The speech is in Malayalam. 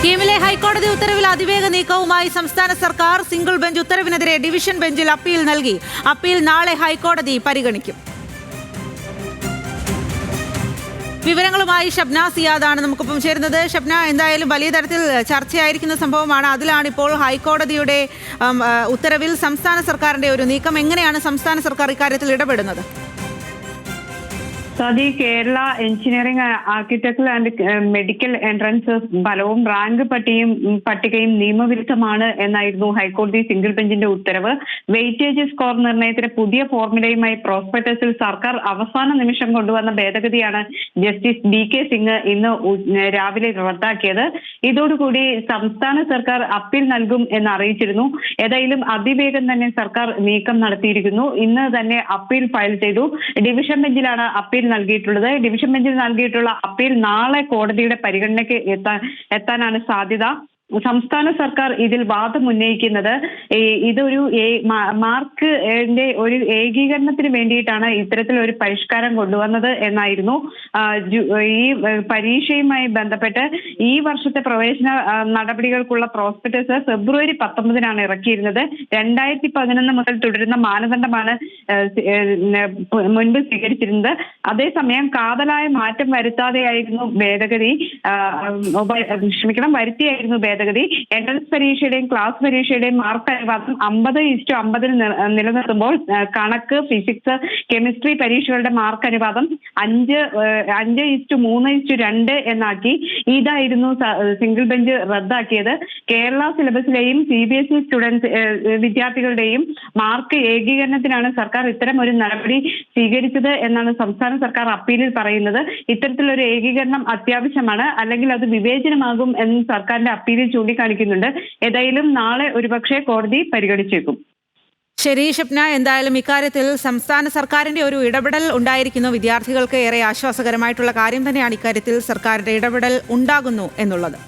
സ്കീമിലെ ഹൈക്കോടതി ഉത്തരവിൽ അതിവേഗ നീക്കവുമായി സംസ്ഥാന സർക്കാർ. സിംഗിൾ ബെഞ്ച് ഉത്തരവിനെതിരെ ഡിവിഷൻ ബെഞ്ചിൽ അപ്പീൽ നൽകി. അപ്പീൽ നാളെ ഹൈക്കോടതി പരിഗണിക്കും. വിവരങ്ങളുമായി ഷബ്ന സിയാദാണ് നമുക്കൊപ്പം ചേരുന്നത്. ഷബ്ന, എന്തായാലും വലിയ തരത്തിൽ ചർച്ചയായിരിക്കുന്ന സംഭവമാണ്. അതിലാണിപ്പോൾ ഹൈക്കോടതിയുടെ ഉത്തരവിൽ സംസ്ഥാന സർക്കാരിന്റെ ഒരു നീക്കം. എങ്ങനെയാണ് സംസ്ഥാന സർക്കാർ ഇക്കാര്യത്തിൽ ഇടപെടുന്നത്? Saadi, Kerala engineering, architecture and medical entrances ഫലവും റാങ്ക് പട്ടികയും നിയമവിരുദ്ധമാണ് എന്നായിരുന്നു ഹൈക്കോടതി സിംഗിൾ ബെഞ്ചിന്റെ ഉത്തരവ്. വെയിറ്റേജ് സ്കോർ നിർണയത്തിന് പുതിയ ഫോർമുലയുമായി പ്രോസ്പെക്ടസിൽ സർക്കാർ അവസാന നിമിഷം കൊണ്ടുവന്ന ഭേദഗതിയാണ് ജസ്റ്റിസ് DK സിംഗ് ഇന്ന് രാവിലെ റദ്ദാക്കിയത്. ഇതോടുകൂടി സംസ്ഥാന സർക്കാർ അപ്പീൽ നൽകും എന്ന് അറിയിച്ചിരുന്നു. ഏതായാലും അതിവേഗം തന്നെ സർക്കാർ നീക്കം നടത്തിയിരിക്കുന്നു. ഇന്ന് തന്നെ അപ്പീൽ ഫയൽ ചെയ്തു. ഡിവിഷൻ ബെഞ്ചിലാണ് അപ്പീൽ നൽകിയിട്ടുള്ളത്. ഡിവിഷൻ ബെഞ്ചിൽ നൽകിയിട്ടുള്ള അപ്പീൽ നാളെ കോടതിയുടെ പരിഗണനയ്ക്ക് എത്താനാണ് സാധ്യത. സംസ്ഥാന സർക്കാർ ഇതിൽ വാദം ഉന്നയിക്കുന്നത് ഇതൊരു മാർക്കിന്റെ ഒരു ഏകീകരണത്തിന് വേണ്ടിയിട്ടാണ് ഇത്തരത്തിലൊരു പരിഷ്കാരം കൊണ്ടുവന്നത് എന്നായിരുന്നു. ഈ പരീക്ഷയുമായി ബന്ധപ്പെട്ട് ഈ വർഷത്തെ പ്രവേശന നടപടികൾക്കുള്ള പ്രോസ്പെക്ടസ് ഫെബ്രുവരി 19 ഇറക്കിയിരുന്നത്. 2011 മുതൽ തുടരുന്ന മാനദണ്ഡമാണ് മുൻപ് സ്വീകരിച്ചിരുന്നത്. അതേസമയം കാതലായ മാറ്റം വരുത്തിയായിരുന്നു ഭേദഗതി. എൻട്രൻസ് പരീക്ഷയുടെയും ക്ലാസ് പരീക്ഷയുടെയും മാർക്ക് അനുപാതം 50:50 നിലനിർത്തുമ്പോൾ കണക്ക്, ഫിസിക്സ്, കെമിസ്ട്രി പരീക്ഷകളുടെ മാർക്ക് അനുപാതം 5:3:2 എന്നാക്കി. ഇതായിരുന്നു സിംഗിൾ ബെഞ്ച് റദ്ദാക്കിയത്. കേരള സിലബസിലെയും CBSE വിദ്യാർത്ഥികളുടെയും മാർക്ക് ഏകീകരണത്തിനാണ് സർക്കാർ ഇത്തരം ഒരു നടപടി സ്വീകരിച്ചത് എന്നാണ് സംസ്ഥാന സർക്കാർ അപ്പീലിൽ പറയുന്നത്. ഇത്തരത്തിലൊരു ഏകീകരണം അത്യാവശ്യമാണ്, അല്ലെങ്കിൽ അത് വിവേചനമാകും എന്ന് സർക്കാരിന്റെ അപ്പീലിൽ ചൂണ്ടിക്കാണിക്കുന്നുണ്ട്. ഏതായാലും നാളെ ഒരുപക്ഷെ കോടതി പരിഗണിച്ചേക്കും. ശരി ഷബ്ന, എന്തായാലും ഇക്കാര്യത്തിൽ സംസ്ഥാന സർക്കാരിന്റെ ഒരു ഇടപെടൽ ഉണ്ടായിരിക്കുന്നു. വിദ്യാർത്ഥികൾക്ക് ഏറെ ആശ്വാസകരമായിട്ടുള്ള കാര്യം തന്നെയാണ് ഇക്കാര്യത്തിൽ സർക്കാരിന്റെ ഇടപെടൽ ഉണ്ടാകുന്നു എന്നുള്ളത്.